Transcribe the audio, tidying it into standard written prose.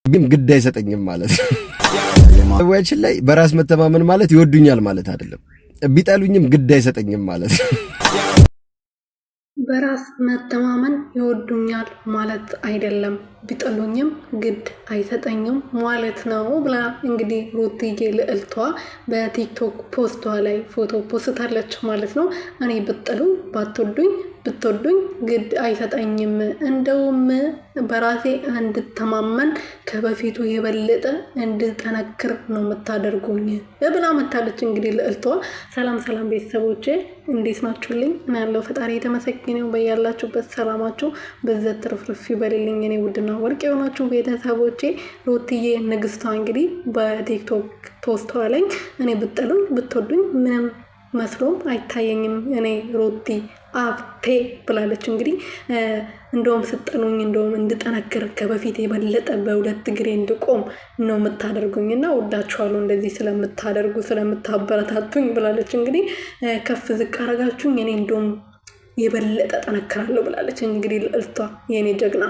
ግን ግድ አይሰጠኝም ማለት ነው። ሰዎችን ላይ በራስ መተማመን ማለት ይወዱኛል ማለት አይደለም። ቢጠሉኝም ግድ አይሰጠኝም ማለት ነው። በራስ መተማመን ይወዱኛል ማለት አይደለም፣ ቢጠሉኝም ግድ አይሰጠኝም ማለት ነው ብላ እንግዲህ ሩትዬ ልዕልቷ በቲክቶክ ፖስቷ ላይ ፎቶ ፖስታለች ማለት ነው። እኔ ብትጠሉኝ ባትወዱኝ ብትወዱኝ ግድ አይሰጠኝም፣ እንደውም በራሴ እንድተማመን ከበፊቱ የበለጠ እንድጠነክር ነው የምታደርጉኝ ብላ መታለች። እንግዲህ ልዕልቷ ሰላም ሰላም ቤተሰቦቼ እንዴት ናችሁልኝ? እና ያለው ፈጣሪ የተመሰገነው በያላችሁበት ሰላማችሁ በዘት ትርፍርፍ ይበልልኝ። እኔ ውድና ወርቅ የሆናችሁ ቤተሰቦቼ ሩትዬ ንግስቷ እንግዲህ በቲክቶክ ፖስቷ ላይ እኔ ብትጠሉኝ ብትወዱኝ ምንም መስሎም አይታየኝም እኔ ሩቲ አብቴ ብላለች። እንግዲህ እንደውም ስጠሉኝ እንደውም እንድጠነክር ከበፊት የበለጠ በሁለት እግሬ እንድቆም ነው የምታደርጉኝና ወዳችኋለሁ እንደዚህ ስለምታደርጉ ስለምታበረታቱኝ ብላለች። እንግዲህ ከፍ ዝቅ አረጋችሁኝ እኔ እንደውም የበለጠ ጠነክራለሁ ብላለች። እንግዲህ ልዕልቷ የኔ ጀግና